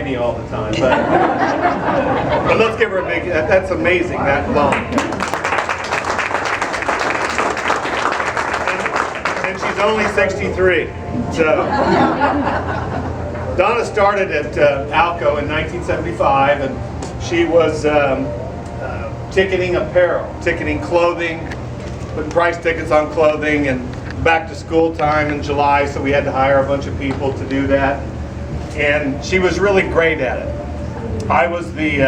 Kenny all the time. But let's give her a big, that's amazing, that long. And she's only 63. So Donna started at ALCO in 1975, and she was ticketing apparel, ticketing clothing, putting price tickets on clothing, and back to school time in July, so we had to hire a bunch of people to do that. And she was really great at it. I was the,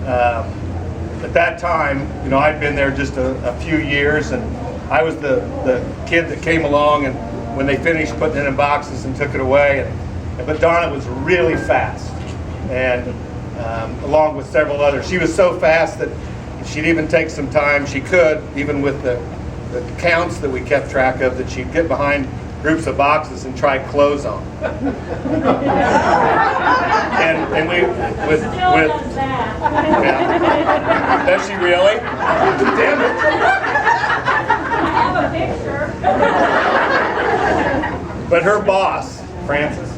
at that time, you know, I'd been there just a few years, and I was the kid that came along and when they finished putting it in boxes and took it away. But Donna was really fast, and along with several others. She was so fast that if she'd even take some time, she could, even with the counts that we kept track of, that she'd get behind groups of boxes and try clothes on. and we, with yeah. Does she really? Damn it. I have a picture. But her boss, Frances,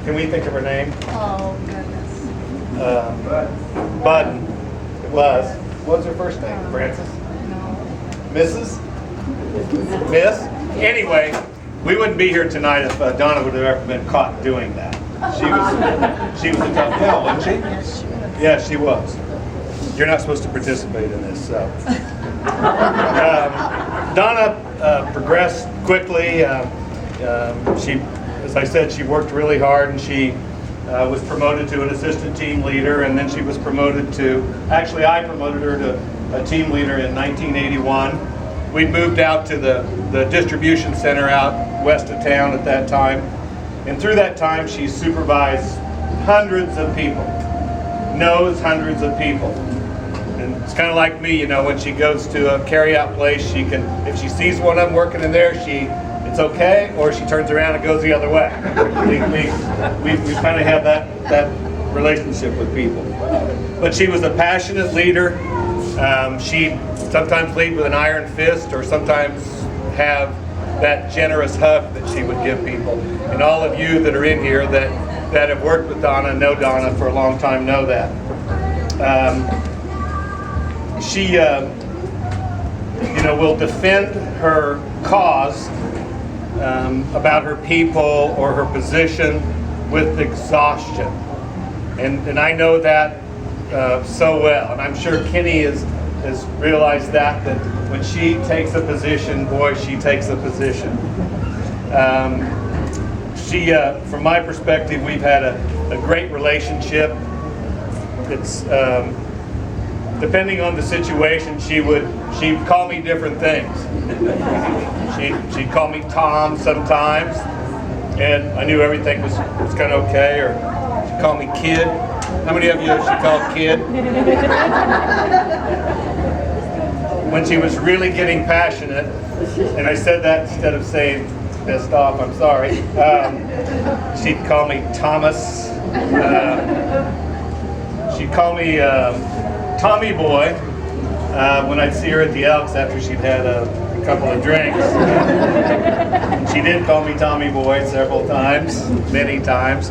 can we think of her name? Oh, goodness. Budden. It was. What was her first name? Frances? No. Mrs.? Miss? Anyway, we wouldn't be here tonight if Donna would have ever been caught doing that. She was a tough gal, wasn't she? Yes, she was. Yeah, she was. You're not supposed to participate in this, so. Donna progressed quickly. She, as I said, she worked really hard, and she was promoted to an assistant team leader, and then she was promoted to, actually I promoted her to a team leader in 1981. We'd moved out to the distribution center out west of town at that time, and through that time she supervised hundreds of people, knows hundreds of people. And it's kind of like me, you know, when she goes to a carry-out place, she can, if she sees one of them working in there, it's okay, or she turns around and goes the other way. We kind of have that relationship with people. But she was a passionate leader. She'd sometimes lead with an iron fist, or sometimes have that generous hug that she would give people. And all of you that are in here that have worked with Donna, know Donna for a long time, know that. She you know, will defend her cause about her people or her position with exhaustion. And I know that so well, and I'm sure Kenny has realized that when she takes a position, boy, she takes a position. From my perspective, we've had a great relationship. It's depending on the situation, she'd call me different things. She'd call me Tom sometimes, and I knew everything was kind of okay. Or she'd call me Kid. How many of you she called Kid? When she was really getting passionate, and I said that instead of saying pissed off, I'm sorry, she'd call me Thomas. She'd call me Tommy Boy when I'd see her at the Elks after she'd had a couple of drinks. She did call me Tommy Boy several times, many times.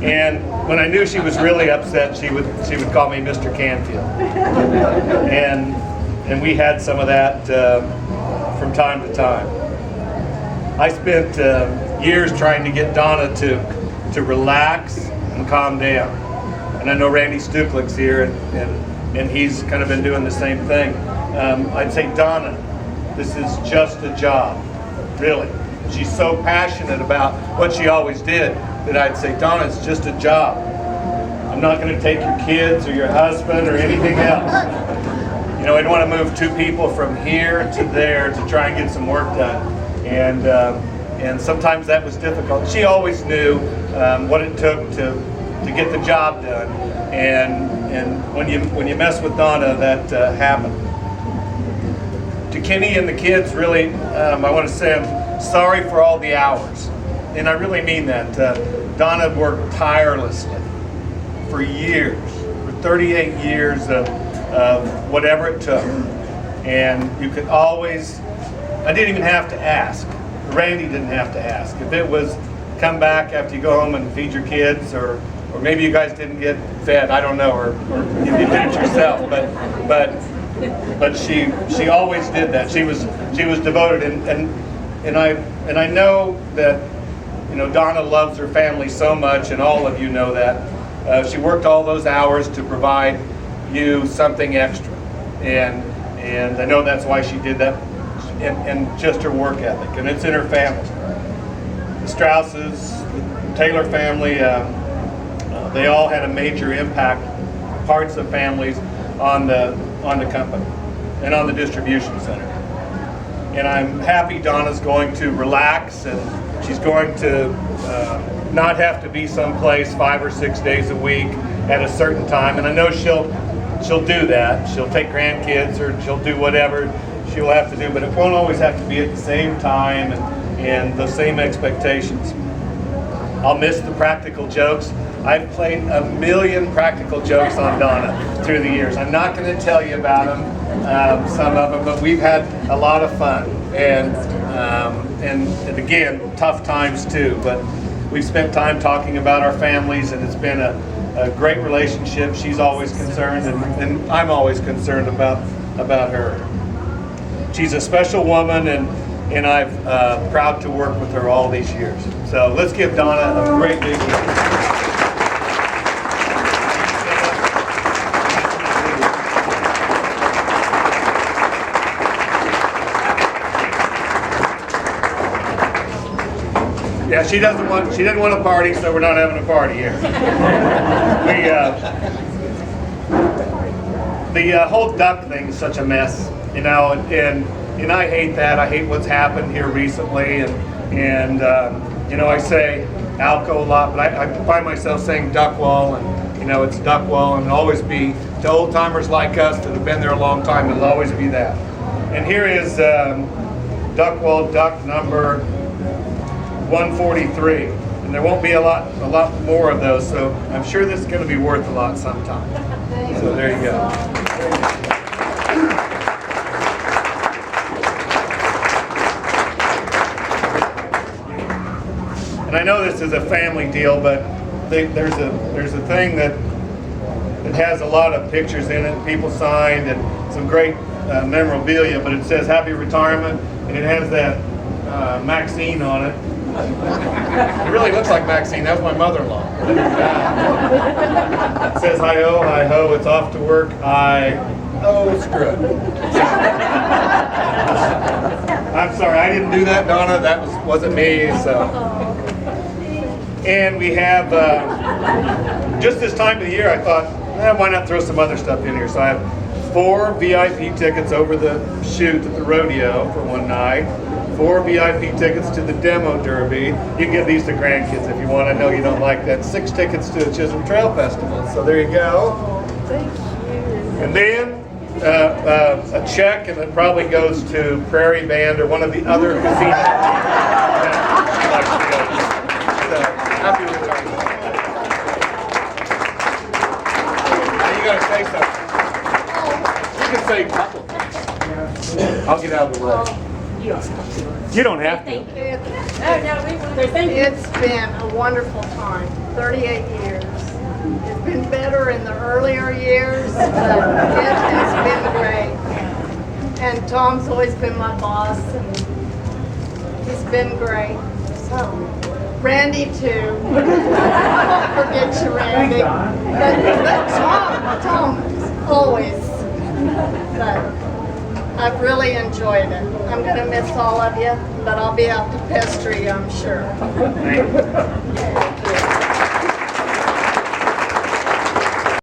And when I knew she was really upset, she would call me Mr. Canfield. And we had some of that from time to time. I spent years trying to get Donna to relax and calm down. And I know Randy Stuklick's here, and he's kind of been doing the same thing. I'd say, Donna, this is just a job, really. She's so passionate about what she always did that I'd say, Donna, it's just a job. I'm not going to take your kids or your husband or anything else. You know, I'd want to move two people from here to there to try and get some work done. And sometimes that was difficult. She always knew what it took to get the job done. And when you mess with Donna, that happened. To Kenny and the kids, really, I want to say I'm sorry for all the hours. And I really mean that. Donna worked tirelessly for years, for 38 years of whatever it took. And you could always, I didn't even have to ask. Randy didn't have to ask. If it was come back after you go home and feed your kids, or maybe you guys didn't get fed, I don't know, or you did it yourself, but she always did that. She was devoted, and I know that, you know, Donna loves her family so much, and all of you know that. She worked all those hours to provide you something extra, and I know that's why she did that, and just her work ethic, and it's in her family. The Strausses, the Taylor family, they all had a major impact, parts of families, on the company and on the distribution center. And I'm happy Donna's going to relax, and she's going to not have to be someplace 5 or 6 days a week at a certain time. And I know she'll do that. She'll take grandkids, or she'll do whatever she'll have to do, but it won't always have to be at the same time and the same expectations. I'll miss the practical jokes. I've played a million practical jokes on Donna through the years. I'm not going to tell you about them, some of them, but we've had a lot of fun, and again, tough times too. But we've spent time talking about our families, and it's been a great relationship. She's always concerned, and I'm always concerned about her. She's a special woman, and I'm proud to work with her all these years. So let's give Donna a great big hand. Yeah, she didn't want a party, so we're not having a party here. The whole duck thing is such a mess, you know, and I hate that. I hate what's happened here recently, and you know, I say ALCO a lot, but I find myself saying Duckwall, and you know, it's Duckwall, and it'll always be, to old timers like us that have been there a long time, it'll always be that. And here is Duckwall duck number 143, and there won't be a lot more of those, so I'm sure this is going to be worth a lot sometime. So there you go. And I know this is a family deal, but there's a thing that has a lot of pictures in it, people signed, and some great memorabilia, but it says Happy Retirement, and it has that Maxine on it. It really looks like Maxine. That was my mother-in-law. It says hi-ho, it's off to work. Screw it. I'm sorry, I didn't do that, Donna. That wasn't me. So, and we have just this time of the year, I thought, why not throw some other stuff in here? So I have 4 VIP tickets over the shoot at the rodeo for one night. 4 VIP tickets to the demo derby. You can give these to grandkids if you want. I know you don't like that. 6 tickets to the Chisholm Trail Festival. So there you go. Thank you. And then a check, and it probably goes to Prairie Band or one of the other casinos. So happy retirement. Now you gotta say something. You can say a couple things. I'll get out of the way. You don't have to. Thank you. It's been a wonderful time. 38 years. It's been better in the earlier years, but it has been great. And Tom's always been my boss, and he's been great. So, Randy too. I won't forget you, Randy. But Tom always. But I've really enjoyed it. I'm going to miss all of you, but I'll be out to pester you, I'm sure.